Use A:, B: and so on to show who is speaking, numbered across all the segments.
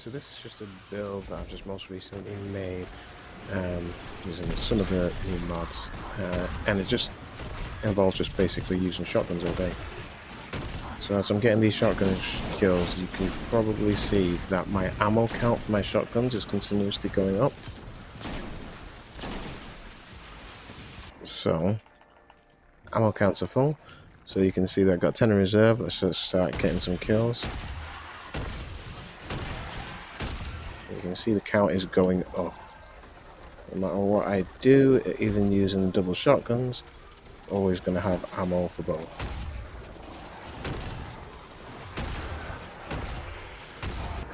A: so this is just a build that I've just most recently made using some of the new mods, and it just involves just basically using shotguns all day. So as I'm getting these shotgun kills, you can probably see that my ammo count for my shotguns is continuously going up. So ammo counts are full, so you can see that I've got 10 in reserve. Let's just start getting some kills. You can see the count is going up. No matter what I do, even using double shotguns, always going to have ammo for both.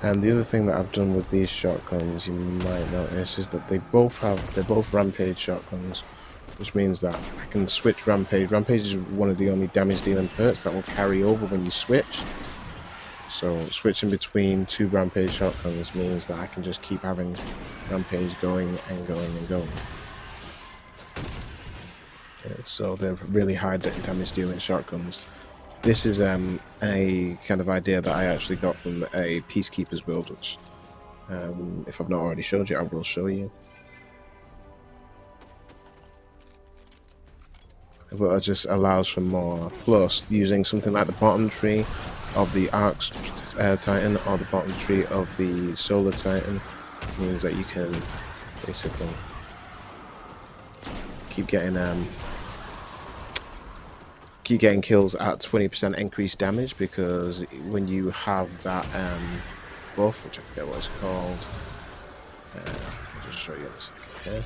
A: And the other thing that I've done with these shotguns, you might notice, is that they're both rampage shotguns, which means that I can switch rampage. Rampage is one of the only damage dealing perks that will carry over when you switch. So switching between two rampage shotguns means that I can just keep having rampage going and going and going. So they're really high damage dealing shotguns. This is a kind of idea that I actually got from a Peacekeepers build, which if I've not already showed you, I will show you. But it just allows for more. Plus, using something like the bottom tree of the Arc Titan or the bottom tree of the Solar Titan means that you can basically keep getting kills at 20% increased damage, because when you have that buff, which I forget what it's called, I'll just show you in a second here.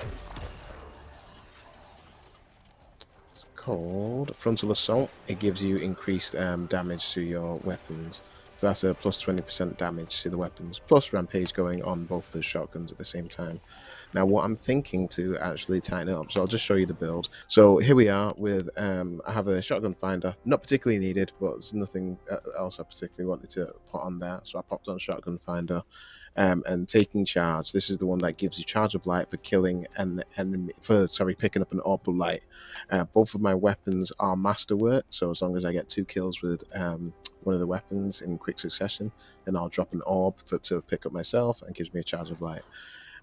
A: It's called Frontal Assault. It gives you increased damage to your weapons. So that's a plus 20% damage to the weapons, plus rampage going on both the shotguns at the same time. Now, what I'm thinking to actually tighten it up, so I'll just show you the build. So here we are with, I have a shotgun finder, not particularly needed, but there's nothing else I particularly wanted to put on there. So I popped on shotgun finder, and taking charge. This is the one that gives you charge of light for killing an enemy, picking up an orb of light. Both of my weapons are masterwork, so as long as I get 2 kills with one of the weapons in quick succession, then I'll drop an orb to pick up myself, and gives me a charge of light.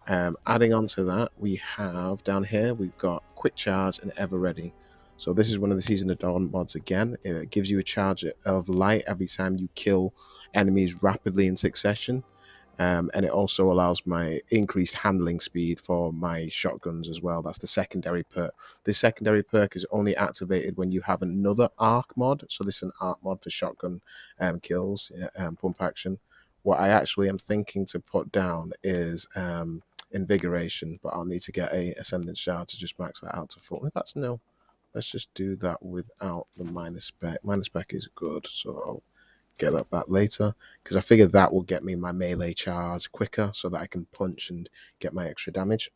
A: Adding on to that, we have down here, we've got quick charge and ever ready. So this is one of the Season of Dawn mods again. It gives you a charge of light every time you kill enemies rapidly in succession. And it also allows my increased handling speed for my shotguns as well. That's the secondary perk. This secondary perk is only activated when you have another arc mod. So this is an arc mod for shotgun kills, pump action. What I actually am thinking to put down is invigoration, but I'll need to get a ascendant shard to just max that out to full. In fact, no, let's just do that without the minus spec. Minus spec is good, so I'll get that back later, because I figure that will get me my melee charge quicker so that I can punch and get my extra damage.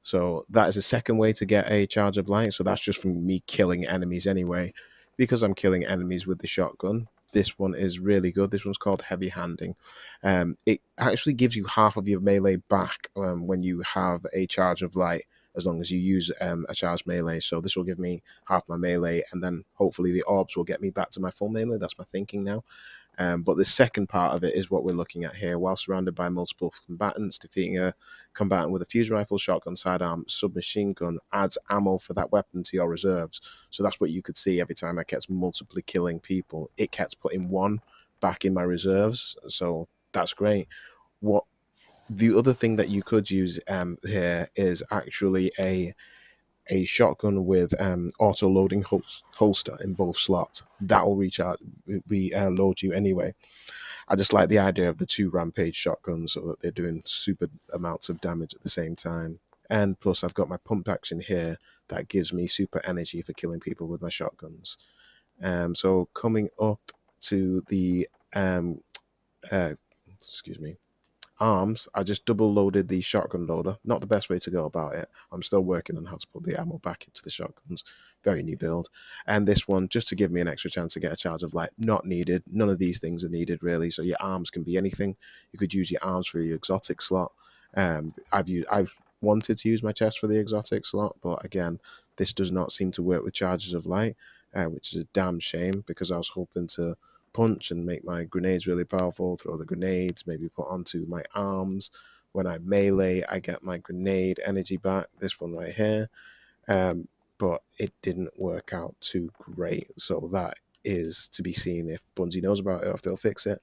A: So that is a second way to get a charge of light. So that's just from me killing enemies anyway, because I'm killing enemies with the shotgun. This one is really good. This one's called Heavy Handing. It actually gives you half of your melee back when you have a charge of light, as long as you use a charged melee. So this will give me half my melee, and then hopefully the orbs will get me back to my full melee. That's my thinking now. But the second part of it is what we're looking at here. While surrounded by multiple combatants, defeating a combatant with a fusion rifle, shotgun, sidearm, submachine gun adds ammo for that weapon to your reserves. So that's what you could see every time I kept multiply killing people. It kept putting one back in my reserves. So that's great. What the other thing that you could use here is actually a shotgun with auto loading holster in both slots. That will reload you anyway. I just like the idea of the 2 rampage shotguns, so that they're doing super amounts of damage at the same time. And plus, I've got my pump action here that gives me super energy for killing people with my shotguns. So coming up to the arms, I just double loaded the shotgun loader. Not the best way to go about it. I'm still working on how to put the ammo back into the shotguns. Very new build. And this one, just to give me an extra chance to get a charge of light. Not needed. None of these things are needed, really. So your arms can be anything. You could use your arms for your exotic slot. I've wanted to use my chest for the exotic slot, but again, this does not seem to work with charges of light, which is a damn shame, because I was hoping to punch and make my grenades really powerful, throw the grenades, maybe put onto my arms. When I melee, I get my grenade energy back, this one right here. But it didn't work out too great. So that is to be seen if Bungie knows about it or if they'll fix it.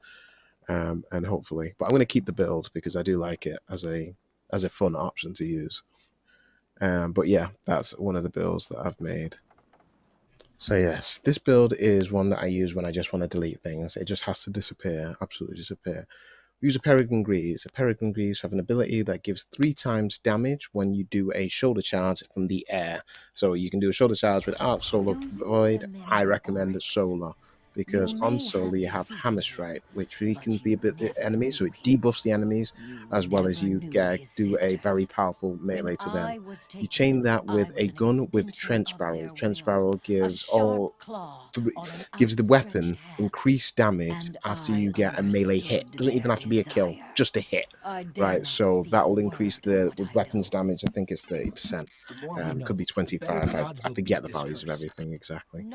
A: And hopefully, but I'm going to keep the build because I do like it as a fun option to use. But yeah, that's one of the builds that I've made. So yes, this build is one that I use when I just want to delete things. It just has to disappear, absolutely disappear. Use a Peregrine Greaves. A Peregrine Greaves have an ability that gives 3 times damage when you do a shoulder charge from the air. So you can do a shoulder charge with Arc, Solar, Void. I recommend Solar, because on Solar you have Hammer Strike, which weakens the enemy, so it debuffs the enemies, as well as you do a very powerful melee to them. You chain that with a gun with Trench Barrel. Trench Barrel gives gives the weapon increased damage after you get a melee hit. Doesn't even have to be a kill, just a hit, right? So that will increase the weapons damage. I think it's 30%. Could be 25. I forget the values of everything exactly.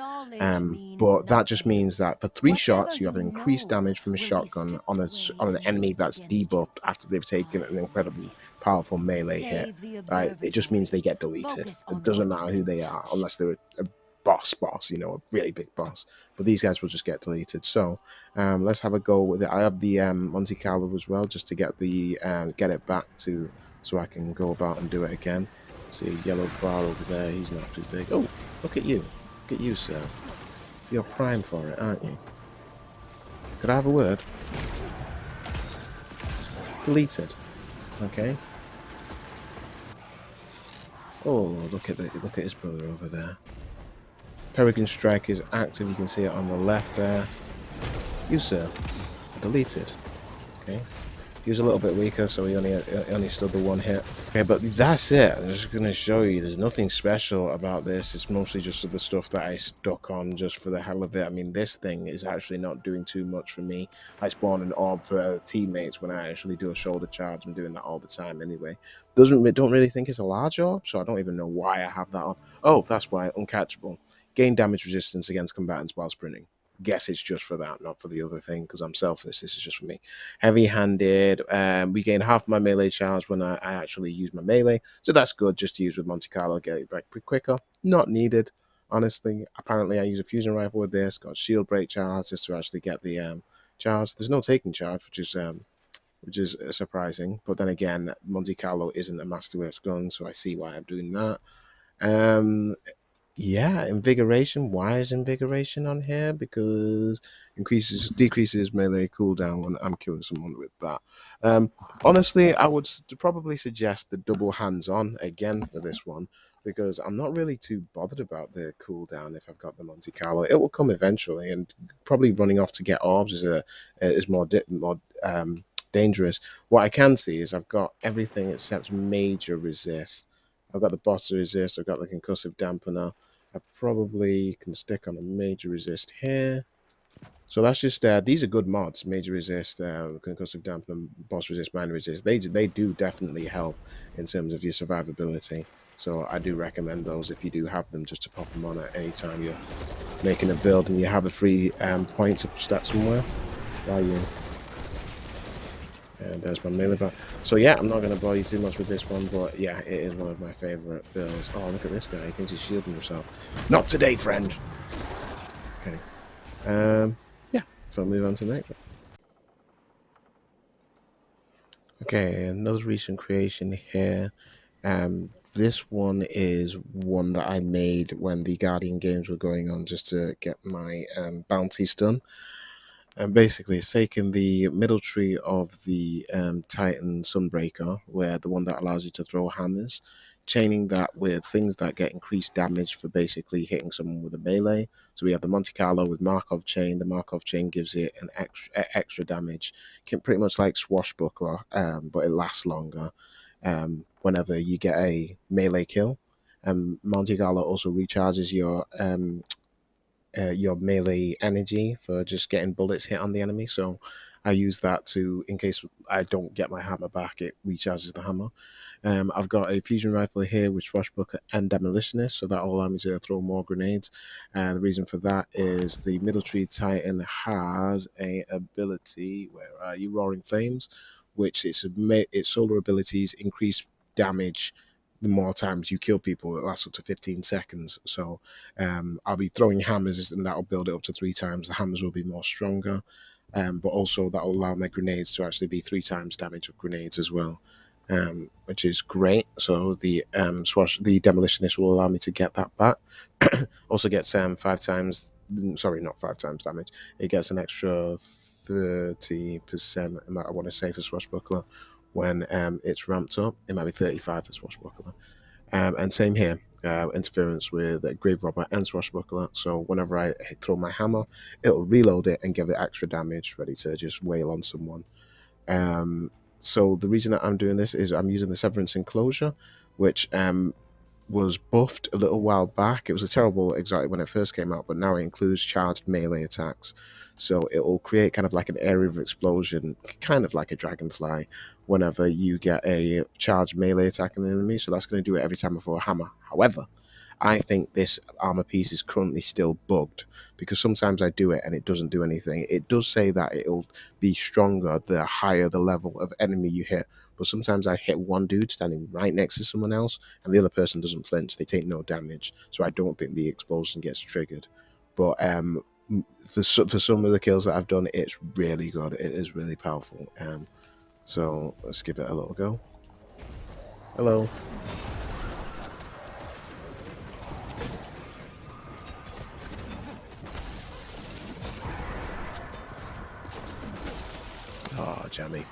A: But that just means that for 3 shots, you have an increased damage from a shotgun on an enemy that's debuffed after they've taken an incredibly powerful melee hit, right? It just means they get deleted. It doesn't matter who they are, unless they're a boss, you know, a really big boss. But these guys will just get deleted. So let's have a go with it. I have the Monte Carlo as well, just to get the get it back to, so I can go about and do it again. See, yellow bar over there, he's not too big. Oh, look at you. Look at you, sir. You're prime for it, aren't you? Could I have a word? Deleted. Okay. Oh, look at his brother over there. Peregrine Strike is active. You can see it on the left there. You, sir, deleted. Okay. He was a little bit weaker, so he only stood the 1 hit. Okay, but that's it. I'm just going to show you. There's nothing special about this. It's mostly just the stuff that I stuck on just for the hell of it. I mean, this thing is actually not doing too much for me. I spawn an orb for teammates when I actually do a shoulder charge. I'm doing that all the time anyway. Don't really think it's a large orb, so I don't even know why I have that on. Oh, that's why. Uncatchable. Gain damage resistance against combatants while sprinting. Guess it's just for that, not for the other thing, because I'm selfish. This is just for me. Heavy-handed. We gain half my melee charge when I actually use my melee, so that's good just to use with Monte Carlo, get it back quicker. Not needed, honestly. Apparently, I use a fusion rifle with this. Got shield break charge just to actually get the charge. There's no taking charge, which is surprising. But then again, Monte Carlo isn't a Masterworks gun, so I see why I'm doing that. Yeah, invigoration. Why is invigoration on here? Because decreases melee cooldown when I'm killing someone with that. Honestly, I would probably suggest the double hands-on again for this one, because I'm not really too bothered about the cooldown if I've got the Monte Carlo. It will come eventually, and probably running off to get orbs is more dangerous. What I can see is I've got everything except major resist. I've got the boss resist, I've got the concussive dampener. I probably can stick on a major resist here. So that's just, these are good mods. Major resist, concussive dampener, boss resist, minor resist. They do definitely help in terms of your survivability. So I do recommend those if you do have them, just to pop them on at any time you're making a build and you have a free point to stack somewhere. While you... And there's my melee back. So yeah, I'm not going to bore you too much with this one, but yeah, it is one of my favourite builds. Oh, look at this guy. He thinks he's shielding himself. Not today, friend! Okay. Yeah, so I'll move on to the next one. Okay, another recent creation here. This one is one that I made when the Guardian games were going on, just to get my bounties done. And basically, it's taking the middle tree of the Titan Sunbreaker, where the one that allows you to throw hammers, chaining that with things that get increased damage for basically hitting someone with a melee. So we have the Monte Carlo with Markov Chain. The Markov Chain gives it an extra damage, pretty much like Swashbuckler, but it lasts longer whenever you get a melee kill. Monte Carlo also recharges your melee energy for just getting bullets hit on the enemy. So I use that to, in case I don't get my hammer back, it recharges the hammer. I've got a fusion rifle here with swashbuckler and demolitionist, so that will allow me to throw more grenades. The reason for that is the military titan has a ability, where are you, roaring flames, which its solar abilities increase damage the more times you kill people. It lasts up to 15 seconds. So I'll be throwing hammers, and that'll build it up to 3 times. The hammers will be more stronger, but also that'll allow my grenades to actually be 3 times damage of grenades as well, which is great. So the the demolitionist will allow me to get that back. Also gets 5 times. Sorry, not 5 times damage. It gets an extra 30%. I want to say for swashbuckler when it's ramped up. It might be 35 for swashbuckler. And same here. Interference with grave robber and swashbuckler. So whenever I throw my hammer, it'll reload it and give it extra damage, ready to just wail on someone. So the reason that I'm doing this is I'm using the Severance Enclosure, which was buffed a little while back. It was a terrible exotic when it first came out, but now it includes charged melee attacks. So it will create kind of like an area of explosion, kind of like a dragonfly, whenever you get a charged melee attack on an enemy. So that's going to do it every time I throw a hammer. However, I think this armor piece is currently still bugged, because sometimes I do it and it doesn't do anything. It does say that it'll be stronger the higher the level of enemy you hit, but sometimes I hit one dude standing right next to someone else and the other person doesn't flinch. They take no damage, so I don't think the explosion gets triggered. But for some of the kills that I've done, it's really good. It is really powerful. So let's give it a little go. Hello. Oh, jammy.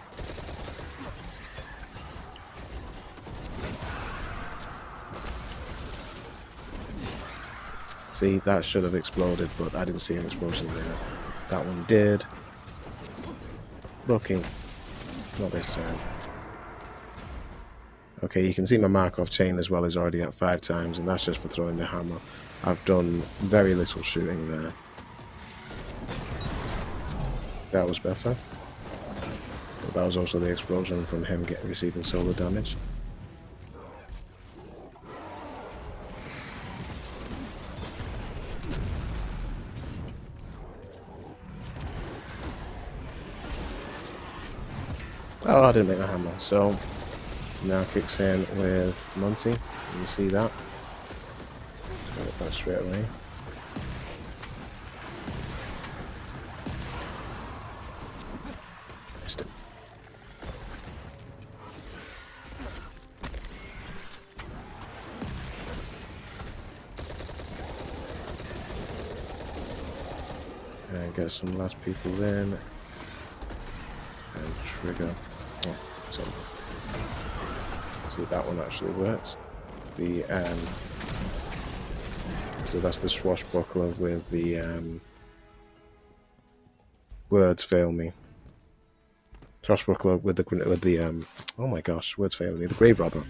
A: See, that should have exploded, but I didn't see an explosion there. That one did. Lucky. Not this time. Okay, you can see my Markov chain as well is already at 5 times, and that's just for throwing the hammer. I've done very little shooting there. That was better. But that was also the explosion from him receiving solar damage. Oh, I didn't make a hammer. So now kicks in with Monty. You see that? Got it back straight away. Missed it. And get some last people in. And trigger. Oh, so see, that one actually works. The so that's the swashbuckler with the words fail me. Swashbuckler with the oh my gosh, words fail me. The grave robber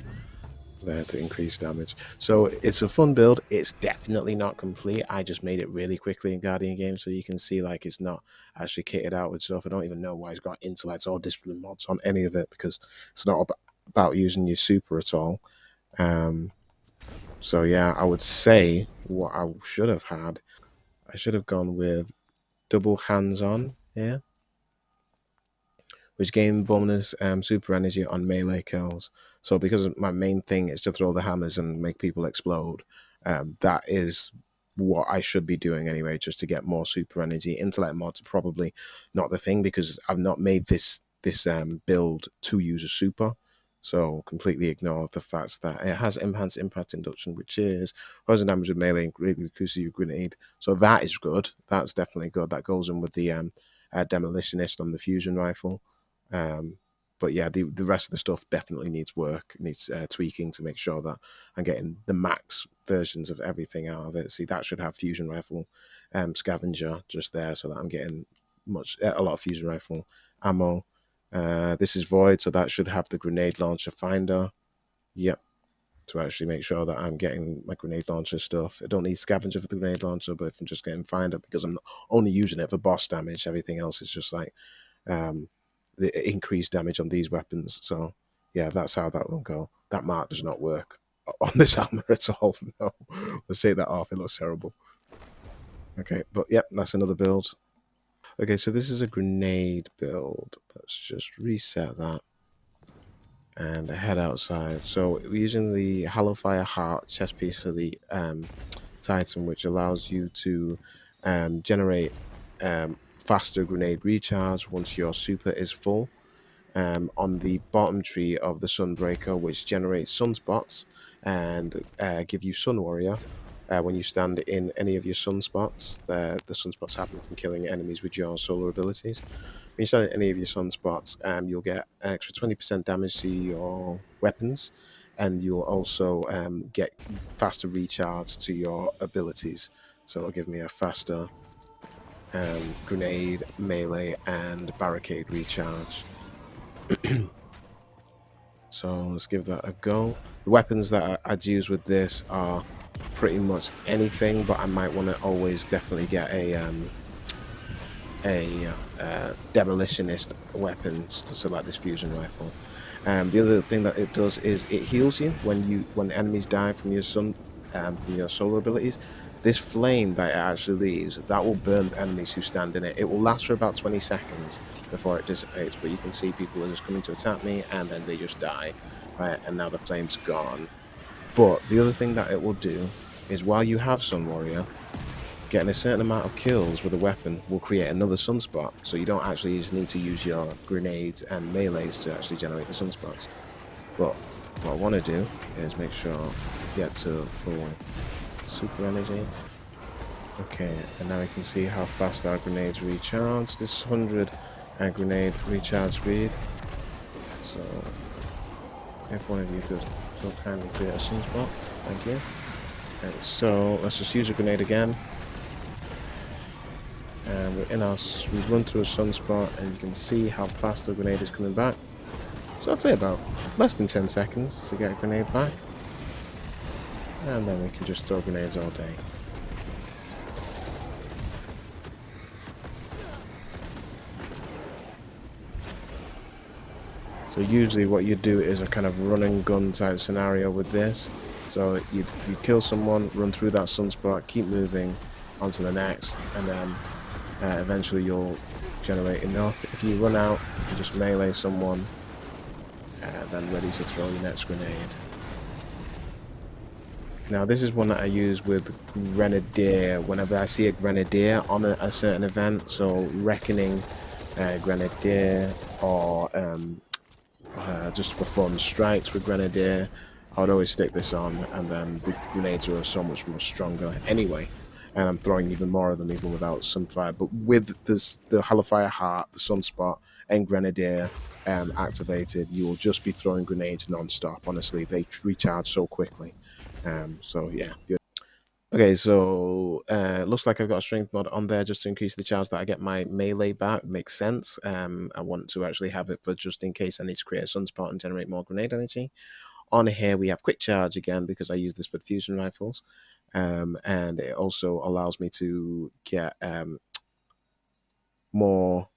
A: there to increase damage. So it's a fun build. It's definitely not complete. I just made it really quickly in Guardian Games, so you can see like it's not actually kitted out with stuff. I don't even know why it's got intellects or discipline mods on any of it, because it's not about using your super at all. So yeah, I would say what I should have had, I should have gone with double hands-on here, which gain bonus super energy on melee kills. So because my main thing is to throw the hammers and make people explode, that is what I should be doing anyway, just to get more super energy. Intellect mods are probably not the thing, because I've not made this build to use a super. So completely ignore the fact that it has enhanced impact induction, which is poison damage with melee and inclusive grenade. So that is good. That's definitely good. That goes in with the demolitionist on the fusion rifle. But yeah, the rest of the stuff definitely needs work, needs tweaking to make sure that I'm getting the max versions of everything out of it. See, that should have fusion rifle scavenger just there, so that I'm getting a lot of fusion rifle ammo. This is void, so that should have the grenade launcher finder. Yep, to actually make sure that I'm getting my grenade launcher stuff. I don't need scavenger for the grenade launcher, but if I'm just getting finder, because I'm only using it for boss damage, everything else is just like the increased damage on these weapons. So yeah, that's how that will go. That mark does not work on this armor at all. No, let's take that off. It looks terrible. Okay, but yep, that's another build. Okay, so this is a grenade build. Let's just reset that and head outside. So we're using the Hallowfire Heart chest piece for the Titan, which allows you to generate faster grenade recharge once your super is full. On the bottom tree of the Sunbreaker, which generates sunspots and give you Sun Warrior. When you stand in any of your sunspots, the sunspots happen from killing enemies with your solar abilities. When you stand in any of your sunspots, you'll get an extra 20% damage to your weapons, and you'll also get faster recharge to your abilities. So it'll give me a faster grenade, melee, and barricade recharge. So let's give that a go. The weapons that I'd use with this are pretty much anything, but I might want to always definitely get a demolitionist weapon, so like this fusion rifle. The other thing that it does is it heals you when enemies die from your from your solar abilities. This flame that it actually leaves, that will burn enemies who stand in it. It will last for about 20 seconds before it dissipates, but you can see people are just coming to attack me and then they just die, right? And now the flame's gone. But the other thing that it will do is while you have Sun Warrior, getting a certain amount of kills with a weapon will create another sunspot, so you don't actually just need to use your grenades and melees to actually generate the sunspots. But what I want to do is make sure I get to full super energy. Okay, and now we can see how fast our grenades recharge. This 100 grenade recharge speed. So if one of you could so kindly create a sunspot, thank you. And so let's just use a grenade again. And we've run through a sunspot, and you can see how fast the grenade is coming back. So I'd say about less than 10 seconds to get a grenade back. And then we can just throw grenades all day. So usually what you do is a kind of run and gun type scenario with this. So you kill someone, run through that sunspot, keep moving onto the next, and then eventually you'll generate enough. If you run out, you just melee someone, then ready to throw your next grenade. Now this is one that I use with Grenadier whenever I see a Grenadier on a certain event. So Reckoning Grenadier, or just for fun strikes with Grenadier, I would always stick this on, and then the grenades are so much more stronger anyway, and I'm throwing even more of them even without Sunfire. But with this, the Hallowfire Heart, the Sunspot, and Grenadier activated, you will just be throwing grenades non-stop. Honestly, they recharge so quickly. So yeah. Okay, so looks like I've got a strength mod on there just to increase the chance that I get my melee back. Makes sense. I want to actually have it for just in case I need to create a sunspot and generate more grenade energy. On here we have quick charge again because I use this with fusion rifles, and it also allows me to get more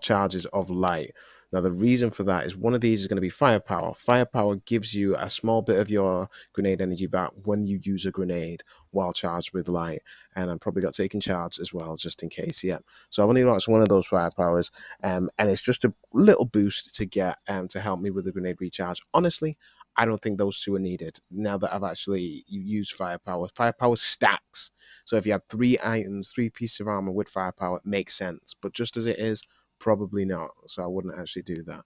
A: charges of light. Now the reason for that is one of these is going to be firepower. Firepower gives you a small bit of your grenade energy back when you use a grenade while charged with light, and I'm probably got taken charge as well just in case. Yeah, so I've only lost one of those firepowers, and it's just a little boost to get to help me with the grenade recharge. Honestly, I don't think those two are needed now that I've actually used firepower. Firepower stacks. So if you had 3 pieces of armor with firepower, it makes sense. But just as it is, probably not. So I wouldn't actually do that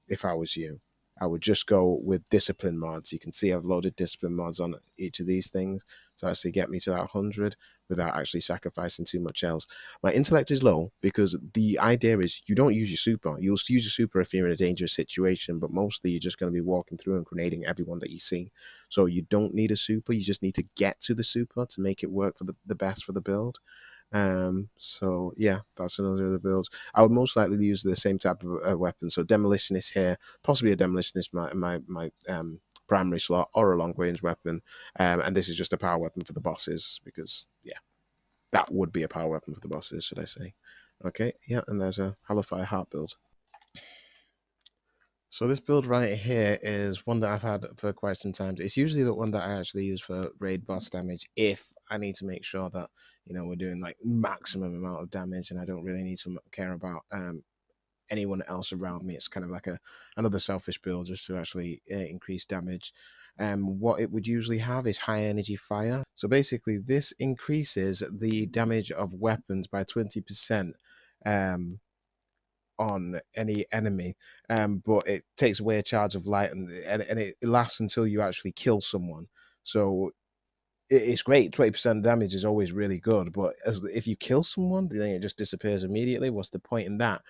A: if I was you. I would just go with discipline mods. You can see I've loaded discipline mods on each of these things to actually get me to that 100 without actually sacrificing too much else. My intellect is low because the idea is you don't use your super. You'll use your super if you're in a dangerous situation, but mostly you're just going to be walking through and grenading everyone that you see. So you don't need a super. You just need to get to the super to make it work for the best for the build. So yeah, that's another of the builds. I would most likely use the same type of weapon. So demolitionist here, possibly a demolitionist my primary slot, or a long range weapon. And this is just a power weapon for the bosses because yeah. that would be a power weapon for the bosses, should I say. Okay, yeah, and there's a Hallowfire Heart build. So this build right here is one that I've had for quite some time. It's usually the one that I actually use for raid boss damage if I need to make sure that, you know, we're doing like maximum amount of damage and I don't really need to care about anyone else around me. It's kind of like another selfish build just to actually increase damage. What it would usually have is high energy fire. So basically this increases the damage of weapons by 20%. On any enemy, but it takes away a charge of light, and it lasts until you actually kill someone. So it's great. 20% damage is always really good, but if you kill someone, then it just disappears immediately. What's the point in that?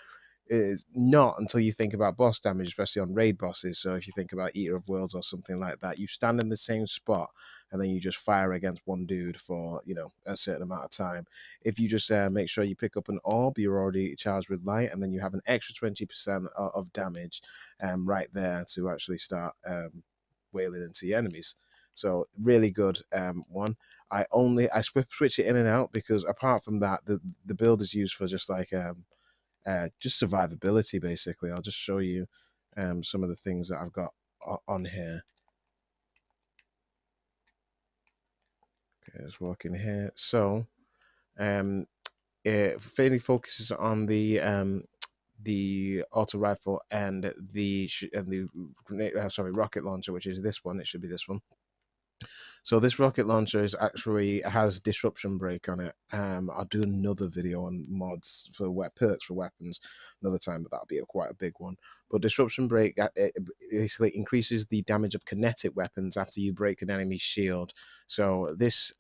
A: Is not until you think about boss damage, especially on raid bosses. So if you think about Eater of Worlds or something like that, you stand in the same spot and then you just fire against one dude for, you know, a certain amount of time. If you just make sure you pick up an orb, you're already charged with light, and then you have an extra 20% of damage right there to actually start wailing into your enemies. So really good one. I switch it in and out because apart from that, the build is used for just survivability. Basically, I'll just show you some of the things that I've got on here. Okay, let's walk in here. So um, it fairly focuses on the auto rifle and the rocket launcher, which is this one. It should be this one. So this rocket launcher is actually has disruption break on it. I'll do another video on mods for perks for weapons another time, but that'll be quite a big one. But disruption break it basically increases the damage of kinetic weapons after you break an enemy's shield. So this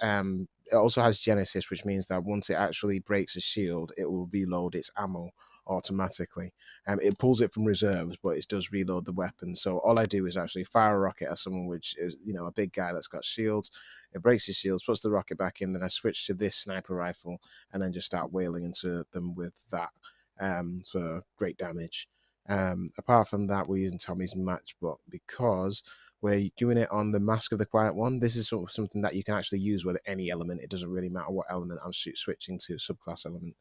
A: it also has Genesis, which means that once it actually breaks a shield, it will reload its ammo automatically. It pulls it from reserves, but it does reload the weapon. So all I do is actually fire a rocket at someone, which is, you know, a big guy that's got shields. It breaks his shields, puts the rocket back in. Then I switch to this sniper rifle and then just start wailing into them with that for great damage. Apart from that, we're using Tommy's matchbook because we're doing it on the Mask of the Quiet One. This is something that you can actually use with any element. It doesn't really matter what element I'm switching to, subclass element.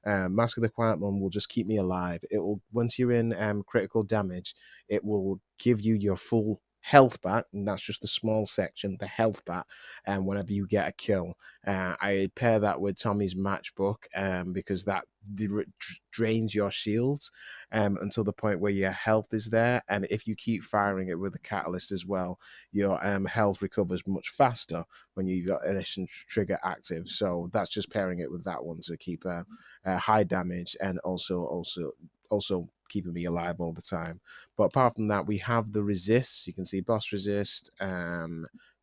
A: Mask of the Quiet One will just keep me alive. It will, once you're in critical damage, it will give you your full health back, and that's just the small section, the health back, and whenever you get a kill. I pair that with Tommy's matchbook because that drains your shields until the point where your health is there, and if you keep firing it with the catalyst as well, your health recovers much faster when you've got ignition trigger active. So that's just pairing it with that one to keep high damage and also keeping me alive all the time. But apart from that, we have the resists. You can see boss resist,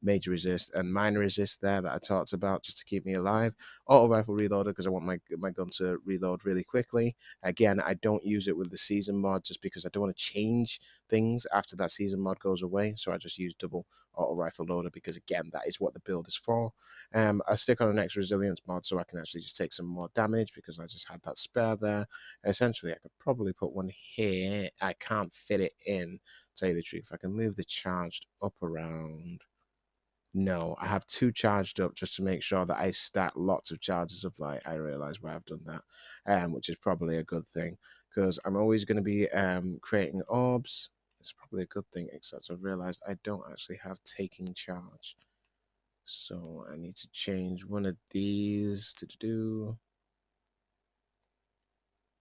A: major resist, and minor resist there that I talked about just to keep me alive. Auto rifle reloader because I want my gun to reload really quickly. Again, I don't use it with the season mod just because I don't want to change things after that season mod goes away. So I just use double auto rifle loader because again, that is what the build is for. I stick on an extra resilience mod so I can actually just take some more damage because I just had that spare there. Essentially, I could probably put one here. I can't fit it in, to tell you the truth. I can move the charged up around. No, I have two charged up just to make sure that I stack lots of charges of light. I realize why I've done that, which is probably a good thing because I'm always going to be creating orbs. It's probably a good thing, except I've realized I don't actually have taking charge. So I need to change one of these to do.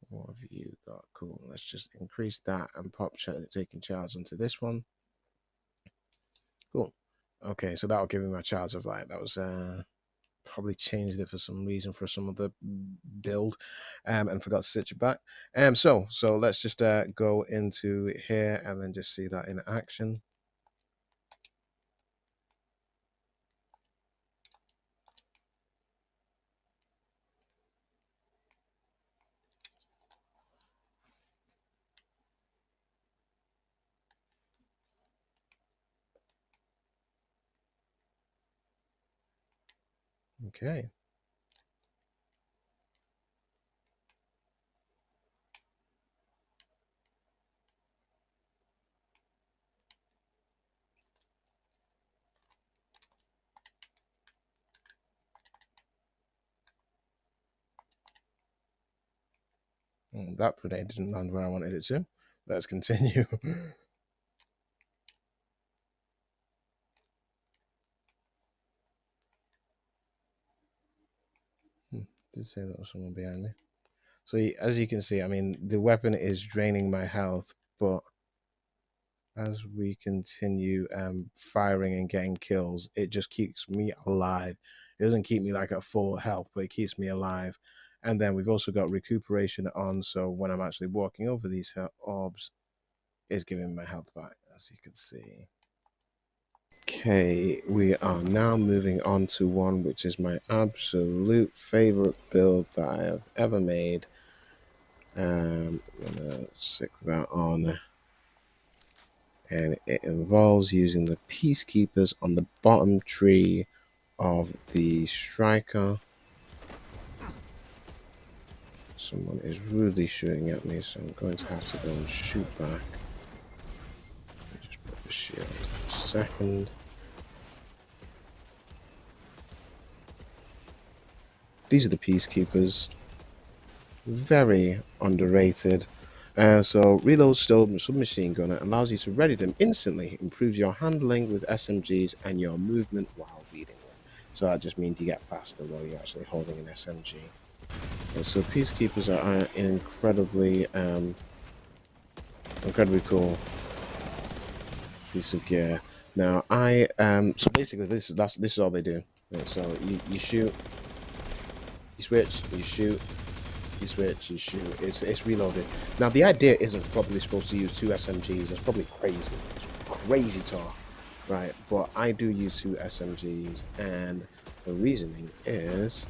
A: What have you got? Cool. Let's just increase that and pop taking charge onto this one. Cool. Okay, so that'll give me my charge of light. That was probably changed it for some reason for some other build and forgot to switch it back. So let's just go into here and then just see that in action. Okay. That grenade didn't land where I wanted it to. Let's continue. Did say there was someone behind me. So as you can see, I mean, the weapon is draining my health, but as we continue firing and getting kills, it just keeps me alive. It doesn't keep me like at full health, but it keeps me alive. And then we've also got recuperation on, so when I'm actually walking over these orbs, it's giving my health back, as you can see. Okay, we are now moving on to one which is my absolute favorite build that I have ever made. I'm gonna stick that on, and it involves using the peacekeepers on the bottom tree of the striker. Someone is rudely shooting at me, so I'm going to have to go and shoot back. Just put the shield in a second. These are the peacekeepers. Very underrated. So reload submachine gunner allows you to ready them instantly, improves your handling with SMGs and your movement while leading them. So that just means you get faster while you're actually holding an SMG. So peacekeepers are incredibly cool piece of gear. Now so basically this is all they do. Right, so you shoot, you switch, you shoot, you switch, you shoot. It's reloaded. Now the idea isn't probably supposed to use 2 SMGs. That's probably crazy. It's crazy talk, right? But I do use 2 SMGs, and the reasoning is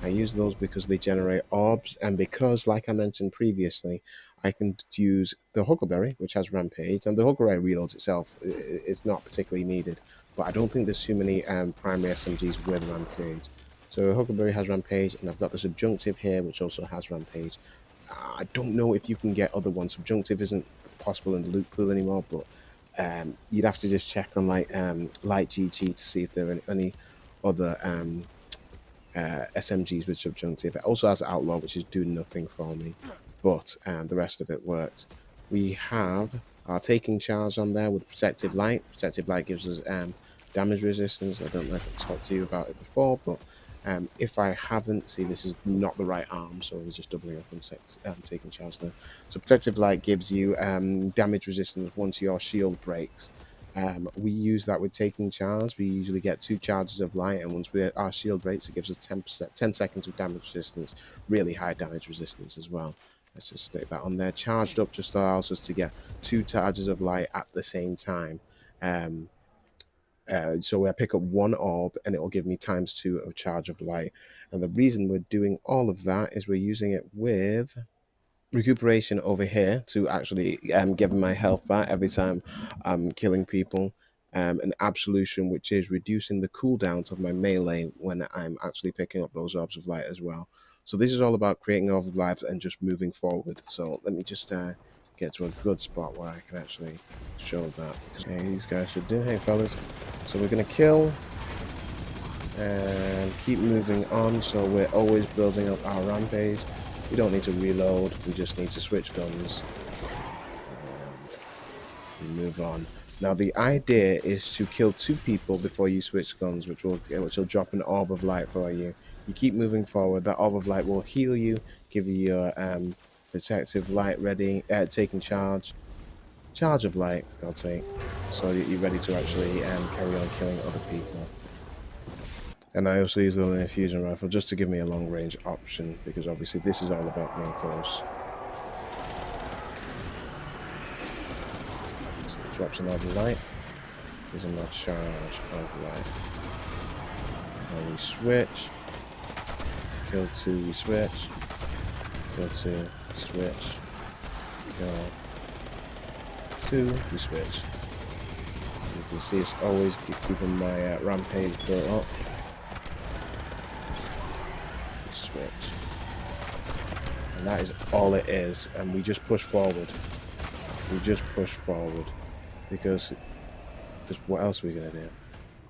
A: I use those because they generate orbs, and because, like I mentioned previously, I can use the Huckleberry, which has Rampage, and the Huckleberry reloads itself. It's not particularly needed, but I don't think there's too many primary SMGs with Rampage. So Huckleberry has Rampage, and I've got the Subjunctive here, which also has Rampage. I don't know if you can get other ones. Subjunctive isn't possible in the loot pool anymore, but you'd have to just check on like Light GG to see if there are any other SMGs with Subjunctive. It also has Outlaw, which is doing nothing for me, but the rest of it works. We have our Taking Charge on there with Protective Light. Protective Light gives us damage resistance. I don't know if I've talked to you about it before, but if I haven't, see, this is not the right arm, so I was just doubling up on Taking Charge there. So Protective Light gives you damage resistance once your shield breaks. We use that with Taking Charge. We usually get 2 charges of light, and once our shield breaks, it gives us 10 seconds of damage resistance, really high damage resistance as well. Let's just stick that on there. Charged up just allows us to get 2 charges of light at the same time. So I pick up 1 orb and it will give me ×2 of charge of light. And the reason we're doing all of that is we're using it with recuperation over here to actually give my health back every time I'm killing people. An absolution, which is reducing the cooldowns of my melee when I'm actually picking up those orbs of light as well. So this is all about creating orbs of light and just moving forward. So let me just get to a good spot where I can actually show that. Okay, these guys should do. Hey fellas. So we're going to kill and keep moving on, so we're always building up our Rampage. We don't need to reload, we just need to switch guns and move on. Now the idea is to kill 2 people before you switch guns, which will drop an orb of light for you. You keep moving forward, that orb of light will heal you, give you your protective light ready, taking charge of light, God's sake, so that you're ready to actually carry on killing other people. And I also use the infusion rifle just to give me a long range option, because obviously this is all about being close. So it drops an orb of light, gives him a charge of light. And we switch, kill 2, we switch, kill 2, switch, kill 2, we switch. You can see it's always keeping my Rampage built up. We switch. And that is all it is. And we just push forward. We just push forward. Because what else are we going to do?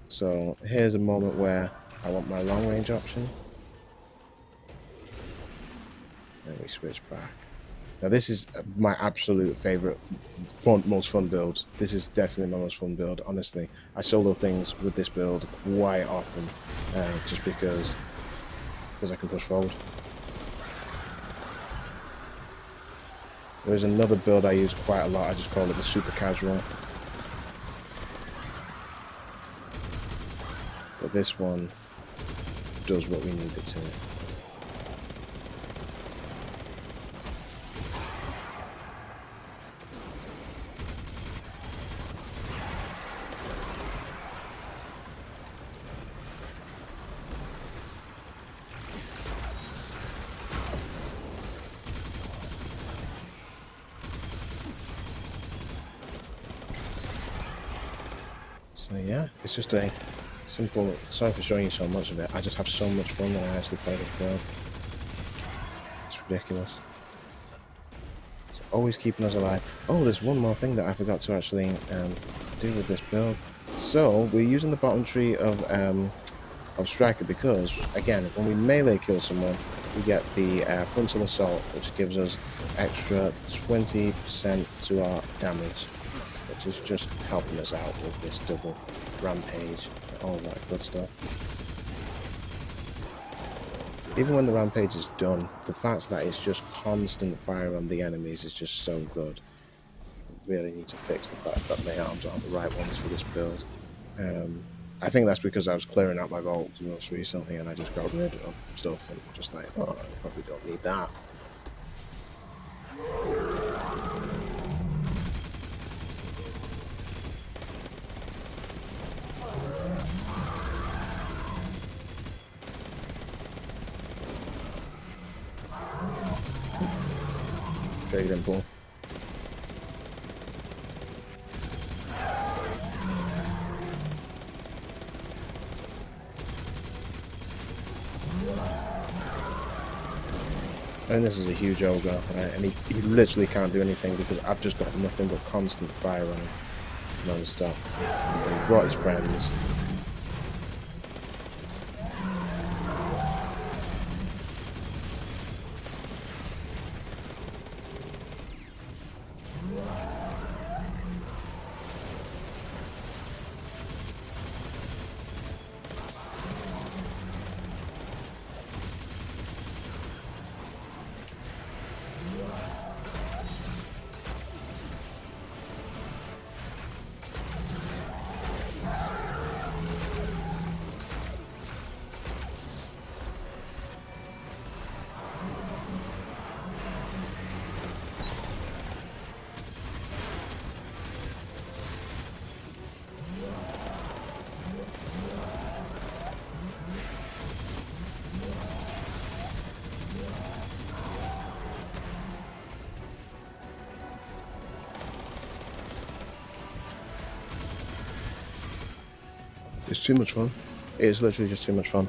A: So here's a moment where I want my long range option. And we switch back. Now this is my absolute favorite, most fun build. This is definitely my most fun build, honestly. I solo things with this build quite often, just because I can push forward. There's another build I use quite a lot, I just call it the super casual. But this one does what we need it to. So yeah, it's just a simple, sorry for showing you so much of it, I just have so much fun when I actually play this build. It's ridiculous. It's always keeping us alive. Oh, there's one more thing that I forgot to actually do with this build. So, we're using the bottom tree of Striker because, again, when we melee kill someone, we get the frontal assault, which gives us extra 20% to our damage, which is just helping us out with this double rampage and all that good stuff. Even when the rampage is done, the fact that it's just constant fire on the enemies is just so good. We really need to fix the fact that my arms aren't the right ones for this build. I think that's because I was clearing out my vault most recently and I just got rid of stuff and just like, oh, I probably don't need that. Very simple. And this is a huge ogre, right? And he literally can't do anything because I've just got nothing but constant fire on him non-stop. He brought his friends. It's too much fun. It is literally just too much fun.